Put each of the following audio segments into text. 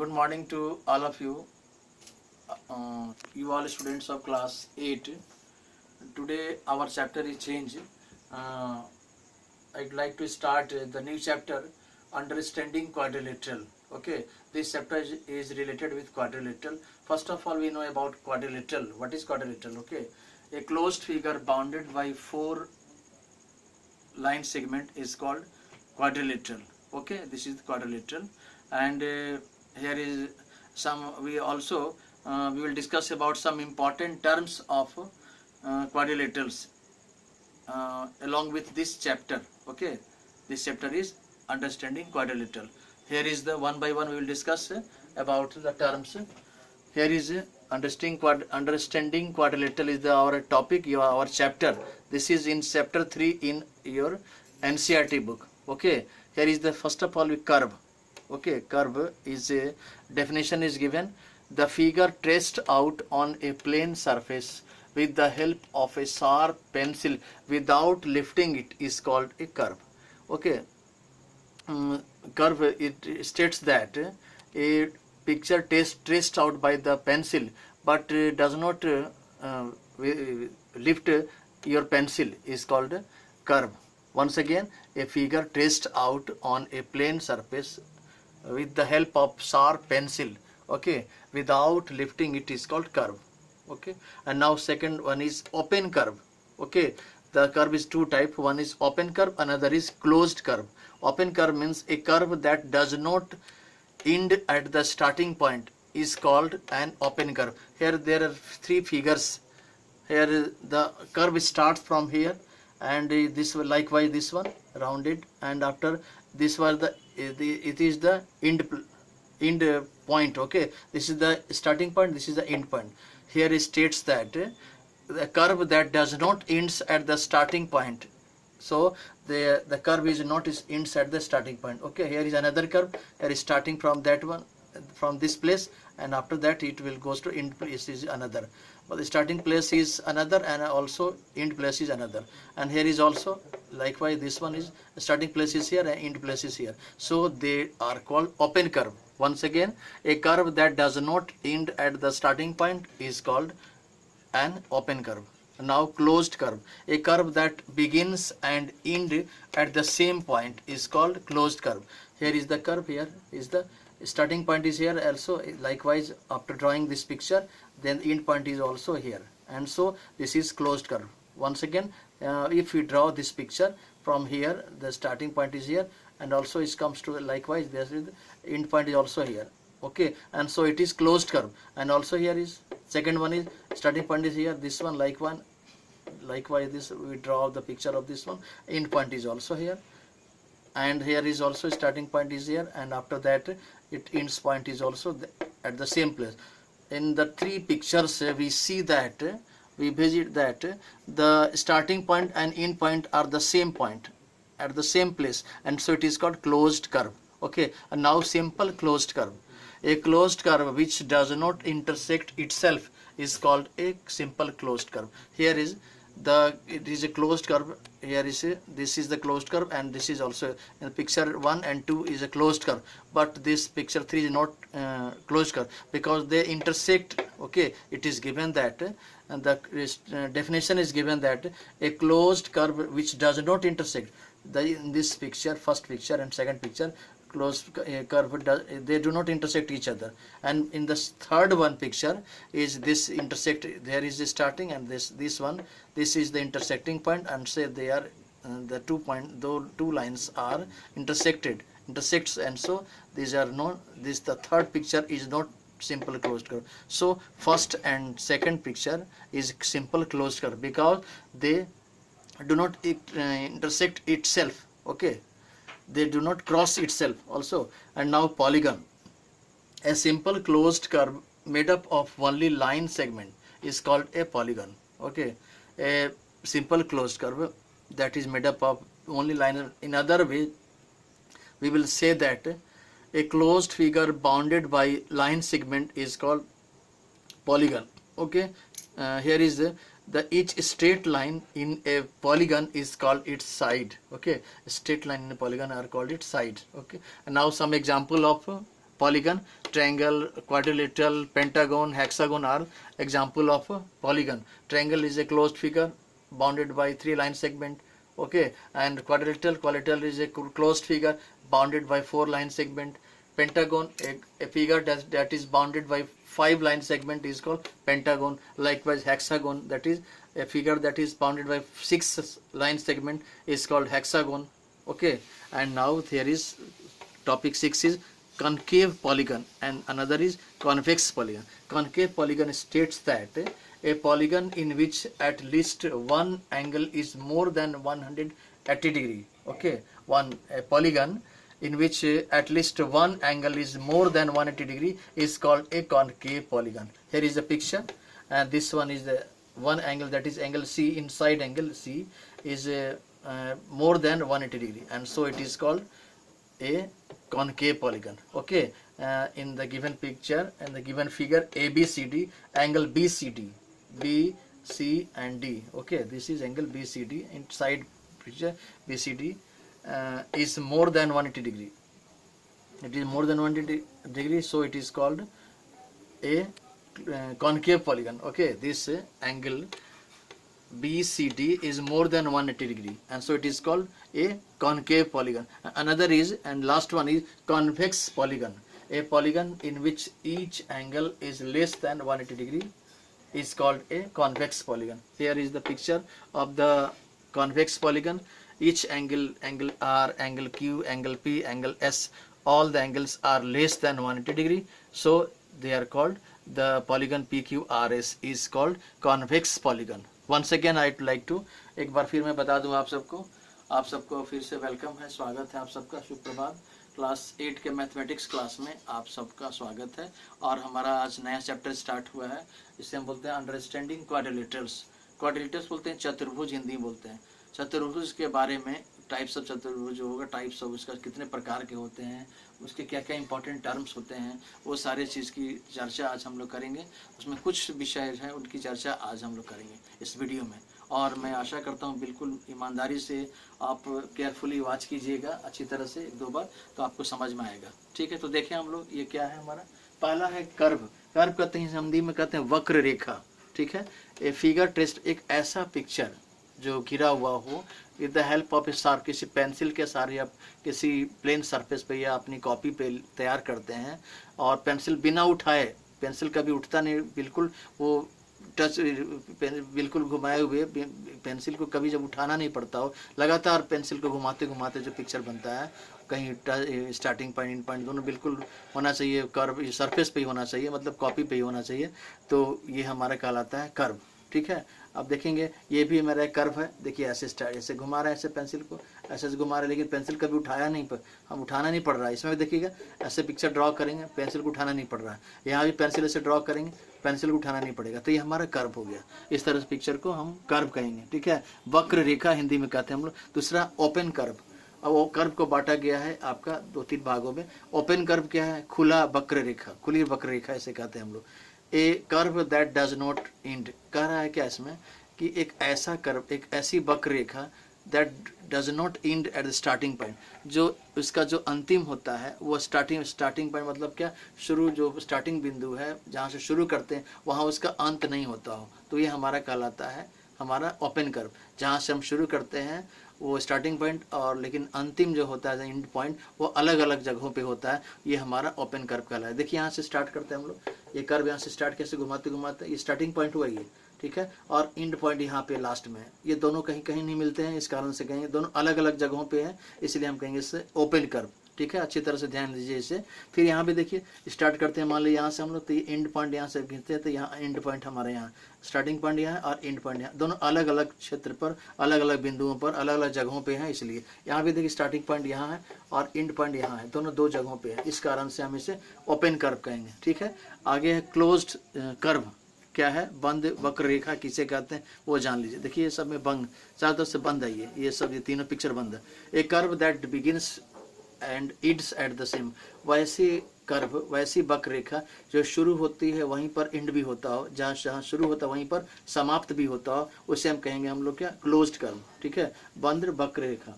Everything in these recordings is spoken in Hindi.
Good morning to all of you. You all students of class 8. Today our chapter is changed. Uh, I'd like to start the new chapter, Understanding Quadrilateral. Okay, this chapter is related with quadrilateral. First of all, we know about quadrilateral. What is quadrilateral? Okay, a closed figure bounded by four line segment is called quadrilateral. Okay, this is quadrilateral. And here is some, we will discuss about some important terms of quadrilaterals along with this chapter. Okay, this chapter is understanding quadrilateral. Here is the one by one we will discuss about the terms. Here is understanding quadrilateral is our topic, our chapter. This is in chapter 3 in your NCERT book. Okay, here is the first of all curve. Okay, curve is a definition is given. The figure traced out on a plane surface with the help of a sharp pencil without lifting it is called a curve. Okay, curve, it states that a picture traced out by the pencil but does not lift your pencil is called curve. Once again, a figure traced out on a plane surface with the help of sharp pencil, okay, without lifting it is called curve. Okay, and now second one is open curve. Okay, the curve is two type. One is open curve, another is closed curve. Open curve means a curve that does not end at the starting point is called an open curve. Here there are three figures. Here the curve starts from here, and this likewise this one rounded, and after this was it is the end point. Okay, this is the starting point, this is the end point. Here it states that the curve that does not ends at the starting point, so the curve is not ends at the starting point. Okay, here is another curve. Here is starting from that one, from this place, and after that it will goes to end place is another, but the starting place is another and also end place is another. And here is also likewise, this one is starting place is here and end place is here, so they are called open curve. Once again, a curve that does not end at the starting point is called an open curve. Now closed curve, a curve that begins and end at the same point is called closed curve. Here is the curve, here is the starting point is here also, likewise after drawing this picture then the end point is also here, and so this is closed curve. Once again, if we draw this picture from here, the starting point is here, and also it comes to likewise there is the end point is also here. Okay, and so it is closed curve. And also here is second one is starting point is here, this one likewise this we draw the picture of this one, end point is also here, and here is also starting point is here, and after that it ends point is also at the same place. In the three pictures we see that we visit that the starting point and end point are the same point at the same place, and so it is called closed curve. Okay, and now simple closed curve. A closed curve which does not intersect itself is called a simple closed curve. Here is it is a closed curve. Here is this is the closed curve, and this is also in picture 1 and 2 is a closed curve, but this picture 3 is not closed curve because they intersect. Okay, it is given that and the definition is given that a closed curve which does not intersect, in this picture, first picture and second picture, closed curve they do not intersect each other, and in the third one picture is this intersect, there is the starting and this one, this is the intersecting point, and say they are the 2 point, those two lines are intersects, and so these are no, this the third picture is not simple closed curve. So first and second picture is simple closed curve because they do not intersect itself. Okay, they do not cross itself also. And now polygon, a simple closed curve made up of only line segment is called a polygon. Okay, a simple closed curve that is made up of only line. In other way, we will say that a closed figure bounded by line segment is called polygon. Okay, here is the each straight line in a polygon is called its side. Okay, straight line in a polygon are called its sides. Okay, and now some example of polygon. Triangle, quadrilateral, pentagon, hexagon are example of a polygon. Triangle is a closed figure bounded by 3 line segment, okay, and quadrilateral is a closed figure bounded by 4 line segment. Pentagon, a figure that is bounded by 5 line segment is called pentagon. Likewise hexagon, that is a figure that is bounded by 6 line segment is called hexagon, okay. And now there is topic 6 is concave polygon and another is convex polygon. Concave polygon states that a polygon in which at least one angle is more than 180 degree, okay. A polygon in which at least one angle is more than 180 degree is called a concave polygon. Here is the picture, and this one is the one angle, that is angle C. Inside angle C is more than 180 degree, and so it is called a concave polygon, okay. In the given picture and the given figure ABCD, angle BCD, B, C and D, okay, this is angle BCD. Inside picture BCD is more than 180 degree. It is more than 180 degree, so it is called a concave polygon, okay. This angle BCD is more than 180 degree, and so it is called a concave polygon. Another is, and last one is convex polygon. A polygon in which each angle is less than 180 degree is called a convex polygon. Here is the picture of the convex polygon. Each angle R, angle Q, angle P, angle S, all the angles are less than 180 degree, so they are called, the polygon PQRS is called convex polygon. Once again I'd like to, एक बार फिर मैं बता दूं आप सबको फिर से वेलकम है, स्वागत है आप सबका, शुभ प्रभात। क्लास 8 के मैथमेटिक्स क्लास में आप सबका स्वागत है। और हमारा आज नया चैप्टर स्टार्ट हुआ है, इसे हम बोलते हैं अंडरस्टैंडिंग क्वाड्रिलेटरल्स। क्वाड्रिलेटरल्स बोलते हैं चतुर्भुज, हिंदी में बोलते हैं चतुर्भुज के बारे में, टाइप्स ऑफ चतुर्भुज जो होगा, टाइप्स ऑफ उसका कितने प्रकार के होते हैं, उसके क्या क्या इंपॉर्टेंट टर्म्स होते हैं, वो सारे चीज़ की चर्चा आज हम लोग करेंगे। उसमें कुछ विषय हैं उनकी चर्चा आज हम लोग करेंगे इस वीडियो में, और मैं आशा करता हूँ बिल्कुल ईमानदारी से आप केयरफुली वॉच कीजिएगा अच्छी तरह से 1-2 बार, तो आपको समझ में आएगा, ठीक है। तो देखें हम लोग, ये क्या है हमारा, पहला है कर्व। कर्व कहते हैं, हिंदी में कहते हैं वक्र रेखा, ठीक है। ए फिगर टेस्ट, एक ऐसा पिक्चर जो घिरा हुआ हो with the help of A sharp, किसी पेंसिल के साथ या किसी प्लेन सरफेस पे या अपनी कॉपी पे तैयार करते हैं, और पेंसिल बिना उठाए, पेंसिल कभी उठता नहीं, बिल्कुल वो टच, बिल्कुल घुमाए हुए पेंसिल को कभी जब उठाना नहीं पड़ता हो, लगातार पेंसिल को घुमाते घुमाते जो पिक्चर बनता है, कहीं स्टार्टिंग पॉइंट एंड पॉइंट दोनों बिल्कुल होना चाहिए, कर्व सरफेस पे ही होना चाहिए, मतलब कॉपी पे ही होना चाहिए, तो ये हमारा कहलाता है कर्व, ठीक है। अब देखेंगे ये भी मेरा एक कर्व है, देखिए ऐसे घुमा रहे हैं, ऐसे पेंसिल को ऐसे घुमा रहे हैं, लेकिन पेंसिल कभी उठाया नहीं, हम उठाना नहीं पड़ रहा है। इसमें भी देखिएगा ऐसे पिक्चर ड्रॉ करेंगे, पेंसिल को उठाना नहीं पड़ रहा है, यहाँ भी पेंसिल ऐसे ड्रॉ करेंगे, पेंसिल को उठाना नहीं पड़ेगा, तो ये हमारा कर्व हो गया। इस तरह से पिक्चर को हम कर्व कहेंगे, ठीक है। वक्र रेखा हिंदी में कहते हैं हम लोग। दूसरा ओपन कर्व। अब वो कर्व को बांटा गया है आपका 2-3 भागों में। ओपन कर्व क्या है, खुला वक्र रेखा, खुली वक्र रेखा ऐसे कहते हैं हम लोग। A curve that does not end, कह रहा है क्या इसमें कि एक ऐसा कर्व, एक ऐसी वक्र रेखा that does not end at the starting point, जो उसका जो अंतिम होता है वो स्टार्टिंग पॉइंट मतलब क्या, शुरू जो स्टार्टिंग बिंदु है जहाँ से शुरू करते हैं वहाँ उसका अंत नहीं होता हो, तो ये हमारा कहलाता है हमारा ओपन कर्व। जहाँ से हम शुरू करते हैं वो स्टार्टिंग पॉइंट, और लेकिन अंतिम जो होता है एंड पॉइंट वो अलग अलग जगहों पे होता है, ये हमारा ओपन कर्व कहलाता है। देखिए यहाँ से स्टार्ट करते हैं हम लोग, ये कर्व यहाँ से स्टार्ट कैसे घुमाते घुमाते, ये स्टार्टिंग पॉइंट हुआ ये, ठीक है, और एंड पॉइंट यहाँ पे लास्ट में है। ये दोनों कहीं कहीं नहीं मिलते हैं, इस कारण से कहेंगे दोनों अलग अलग जगहों पे हैं, इसलिए हम कहेंगे इससे ओपन कर्व, ठीक है। अच्छी तरह से ध्यान दीजिए इसे। फिर यहाँ पे देखिए स्टार्ट करते हैं, मान लीजिए यहाँ से हम लोग, तो ये एंड पॉइंट यहाँ से गिनते हैं, तो यहाँ एंड पॉइंट हमारे यहाँ, स्टार्टिंग पॉइंट यहाँ है और एंड पॉइंट यहाँ, दोनों अलग अलग क्षेत्र पर, अलग अलग बिंदुओं पर, अलग अलग जगहों पे हैं, इसलिए यहाँ भी देखिए स्टार्टिंग पॉइंट यहाँ है और एंड पॉइंट यहाँ है, दोनों 2 जगहों पे है, इस कारण से हम इसे ओपन कर्व कहेंगे, ठीक है। आगे है क्लोज्ड कर्व। क्या है, बंद वक्र रेखा किसे कहते हैं वो जान लीजिए। देखिए ये सब में बंद, चारों तरफ से बंद है, ये सब, ये तीनों पिक्चर बंद है। A curve that begins and ends at the same, वैसी कर्व, वैसी वक्र रेखा जो शुरू होती है वहीं पर एंड भी होता हो, जहाँ जहाँ शुरू होता है वहीं पर समाप्त भी होता हो, उसे हम कहेंगे हम लोग क्या, क्लोज्ड कर्व, ठीक है, बंद वक्र रेखा।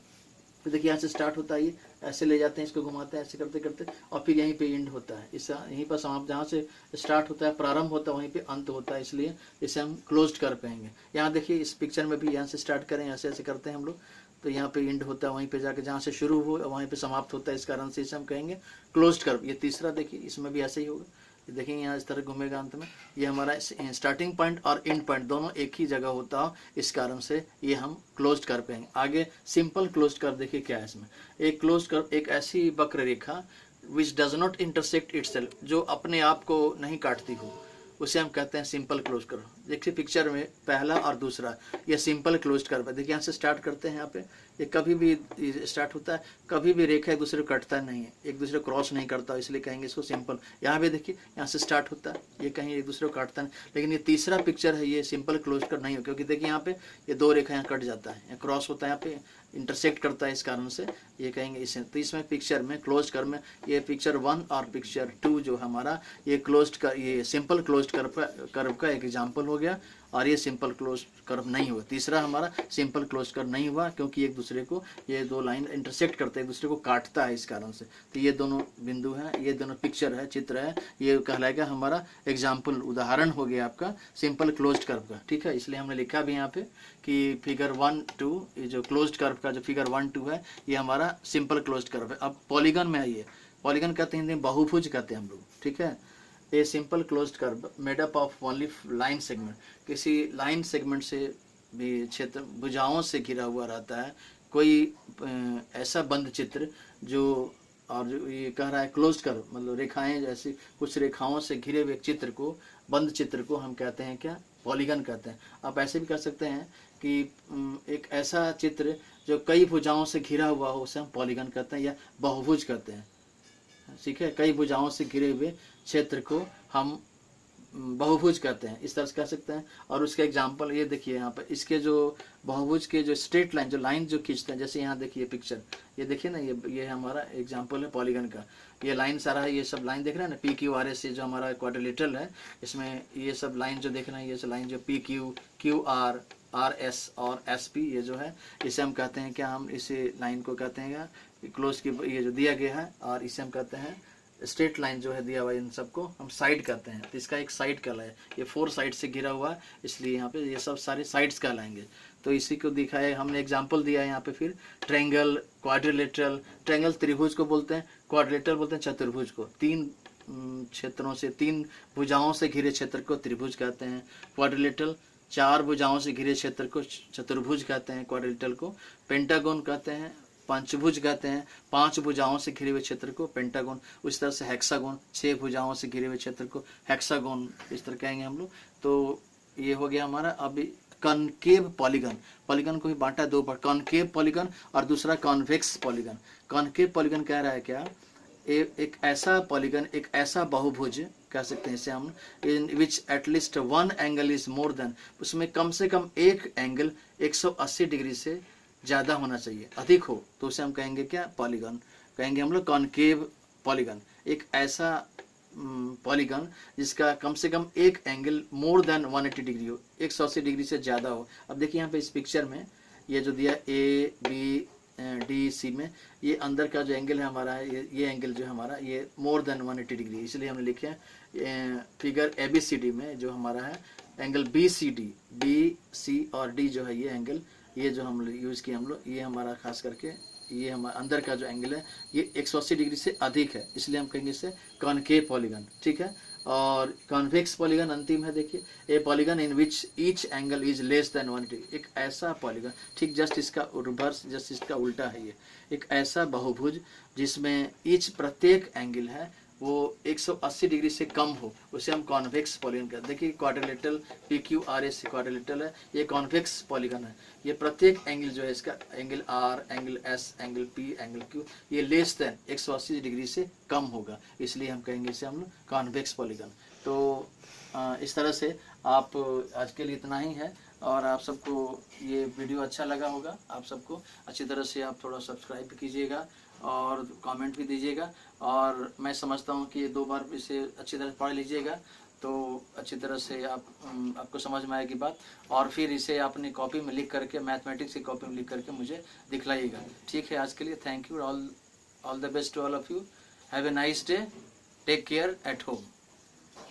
तो देखिए यहाँ से स्टार्ट होता है, ये ऐसे ले जाते हैं, इसको घुमाते हैं ऐसे करते करते, और फिर यहीं पे एंड होता है। इस यहीं पर समाप्त, जहाँ से स्टार्ट होता है प्रारंभ होता है वहीं पे अंत होता है, इसलिए इसे हम क्लोज्ड कर्व कहेंगे। यहाँ देखिए इस पिक्चर में भी यहाँ से स्टार्ट करें, ऐसे ऐसे करते हैं हम लोग, तो यहाँ पे एंड होता है, वहीं पे जाके जहाँ से शुरू हो वहीं पे समाप्त होता है, इस कारण से इसे हम कहेंगे क्लोज्ड कर्व। ये तीसरा देखिए, इसमें भी ऐसे ही होगा, देखेंगे यहाँ इस तरह घूमेगा अंत में, ये हमारा स्टार्टिंग पॉइंट और एंड पॉइंट दोनों एक ही जगह होता हो, इस कारण से ये हम क्लोज्ड कर्व कहेंगे। आगे सिंपल क्लोज्ड कर्व देखिए क्या है इसमें। एक क्लोज्ड कर्व एक ऐसी वक्र रेखा which does not intersect itself, जो अपने आप को नहीं काटती हो, उसे हम कहते हैं सिंपल क्लोज कर्व। देखिए पिक्चर में पहला और दूसरा, ये सिंपल क्लोज कर्व है। देखिए यहाँ से स्टार्ट करते हैं, यहाँ पे ये कभी भी स्टार्ट होता है, कभी भी रेखा एक दूसरे को कटता नहीं है, एक दूसरे को क्रॉस नहीं करता, इसलिए कहेंगे इसको सिंपल। यहाँ पे देखिए यहाँ से स्टार्ट होता है, ये कहीं एक दूसरे को काटता नहीं, लेकिन ये तीसरा पिक्चर है, ये सिंपल क्लोज कर्व नहीं हो, क्योंकि देखिए यहाँ पे ये दो रेखा यहाँ कट जाता है, यहाँ क्रॉस होता है, यहाँ पे इंटरसेक्ट करता है, इस कारण से ये कहेंगे इसे। तो इसमें पिक्चर में क्लोज कर्व में ये पिक्चर 1 और पिक्चर 2 जो हमारा ये क्लोज्ड का, ये सिंपल क्लोज्ड कर्व का एक एग्जांपल हो गया, और ये सिंपल क्लोज कर्व नहीं हुआ। तीसरा हमारा सिंपल क्लोज कर्व नहीं हुआ, क्योंकि एक दूसरे को ये दो लाइन इंटरसेक्ट करते हैं, एक दूसरे को काटता है, इस कारण से। तो ये दोनों बिंदु हैं, ये दोनों पिक्चर है, चित्र है, ये कहलाएगा हमारा एग्जाम्पल, उदाहरण हो गया आपका सिंपल क्लोज्ड कर्व का। ठीक है, इसलिए हमने लिखा भी यहाँ पे कि फिगर 1, 2, ये जो क्लोज्ड कर्व का जो फिगर 1, 2 है, ये हमारा सिंपल क्लोज्ड कर्व है। अब पॉलीगन में आइए, पॉलीगन कहते हैं, बहुभुज कहते हैं हम लोग। ठीक है, a simple closed curve made up of only line segment, किसी लाइन सेगमेंट से भी क्षेत्र भुजाओं से घिरा हुआ रहता है, कोई ऐसा बंद चित्र जो, और जो ये कह रहा है क्लोज्ड कर्व मतलब रेखाएं, जैसी कुछ रेखाओं से घिरे हुए चित्र को, बंद चित्र को हम कहते हैं क्या, पॉलीगन कहते हैं। आप ऐसे भी कह सकते हैं कि एक ऐसा चित्र जो कई भुजाओं से घिरा हुआ हो, उसे हम पॉलीगन कहते हैं या बहुभुज कहते हैं। ठीक है, कई भुजाओं से घिरे हुए क्षेत्र को हम बहुभुज कहते हैं, इस तरह से कह सकते हैं। और उसका एग्जांपल ये देखिए, यहाँ पर इसके जो बहुभुज के जो स्ट्रेट लाइन, जो लाइन जो खींचते हैं, जैसे यहाँ देखिए पिक्चर, ये देखिए ना, ये हमारा एग्जांपल है पॉलीगन का। ये लाइन सारा है, ये सब लाइन देख रहे हैं ना, पी क्यू आर एस, ये जो हमारा क्वाड्रिलेटरल है, इसमें ये सब लाइन जो देख रहे हैं, ये सब लाइन जो P Q, Q R, R S और एस पी, ये जो है इसे हम कहते हैं क्या, हम इसे लाइन को कहते हैं क्लोज की, ये जो दिया गया है, और इसे हम कहते हैं स्ट्रेट लाइन जो है दिया हुआ, इन सबको हम साइड कहते हैं। तो इसका एक साइड कहलाए, ये 4 साइड से घिरा हुआ है, इसलिए यहाँ पे ये सब सारे साइड्स कहलाएंगे। तो इसी को दिखाया हमने, एग्जांपल दिया है यहाँ पे। फिर ट्रायंगल, क्वाड्रिलेटरल, ट्रायंगल त्रिभुज को बोलते हैं, क्वाड्रिलेटरल बोलते हैं चतुर्भुज को। 3 क्षेत्रों से, 3 भुजाओं से घिरे क्षेत्र को त्रिभुज कहते हैं। क्वाड्रिलेटरल 4 भुजाओं से घिरे क्षेत्र को चतुर्भुज कहते हैं, क्वाड्रिलेटरल को। पेंटागोन कहते हैं, पंचभुज कहते हैं, 5 भुजाओं से घिरे हुए क्षेत्र को पेंटागोन। उस तरह से हेक्सागोन, 6 भुजाओं से घिरे हुए क्षेत्र को हेक्सागोन, इस तरह कहेंगे हम लोग। तो ये हो गया हमारा। अभी कॉनकेव पॉलीगन, पॉलीगन को भी बांटा 2 पार्ट, कॉनकेव पॉलीगन और दूसरा कॉन्वेक्स पॉलीगन। कॉनकेव पॉलीगन कह रहा है क्या, एक ऐसा पॉलीगन, एक ऐसा बहुभुज कह सकते हैं इसे हम, in which at least 1 angle is more than, उसमें कम से कम एक एंगल 180 डिग्री से ज़्यादा होना चाहिए, अधिक हो तो उसे हम कहेंगे क्या, पॉलीगन कहेंगे हम लोग, कॉनकेव पॉलीगन। एक ऐसा पॉलीगन जिसका कम से कम एक एंगल मोर देन 180 डिग्री हो, 180 डिग्री से ज़्यादा हो। अब देखिए यहाँ पे इस पिक्चर में ये जो दिया ए बी डी सी में, ये अंदर का जो एंगल है हमारा, ये एंगल जो है हमारा, ये मोर देन 180 डिग्री, इसलिए हमने लिखे हैं फिगर ABCD में जो हमारा है एंगल BCD, बी सी और डी जो है ये एंगल, ये जो हम यूज़ किए हम लोग, ये हमारा खास करके ये हमारा अंदर का जो एंगल है ये 180 डिग्री से अधिक है, इसलिए हम कहेंगे इसे कॉनकेव पॉलीगन। ठीक है, और कॉन्वेक्स पॉलीगन अंतिम है। देखिए, ए polygon in which each angle is less than 180, एक ऐसा पॉलीगन, ठीक जस्ट इसका रिवर्स, जस्ट इसका उल्टा है ये, एक ऐसा बहुभुज जिसमें ईच प्रत्येक एंगल है वो 180 डिग्री से कम हो, उसे हम कॉन्वेक्स पॉलीगन कहते हैं। देखिए क्वाड्रिलेटरल PQRS क्वाड्रिलेटरल है, ये कॉन्वेक्स पॉलीगन है। ये प्रत्येक एंगल जो है इसका, angle R, angle S, angle P, angle Q, ये लेस देन 180 डिग्री से कम होगा, इसलिए हम कहेंगे इसे हम कॉन्वेक्स पॉलीगन। तो इस तरह से आप, आज के लिए इतना ही है, और आप सबको ये वीडियो अच्छा लगा होगा, आप सबको अच्छी तरह से आप थोड़ा सब्सक्राइब कीजिएगा और कमेंट भी दीजिएगा, और मैं समझता हूँ कि 2 बार इसे अच्छी तरह पढ़ लीजिएगा तो अच्छी तरह से आपको समझ में आएगी बात, और फिर इसे अपनी कॉपी में लिख करके, मैथमेटिक्स की कॉपी में लिख करके मुझे दिखलाइएगा। ठीक है, आज के लिए thank you, all the best to all of you, have a nice day, take care at home.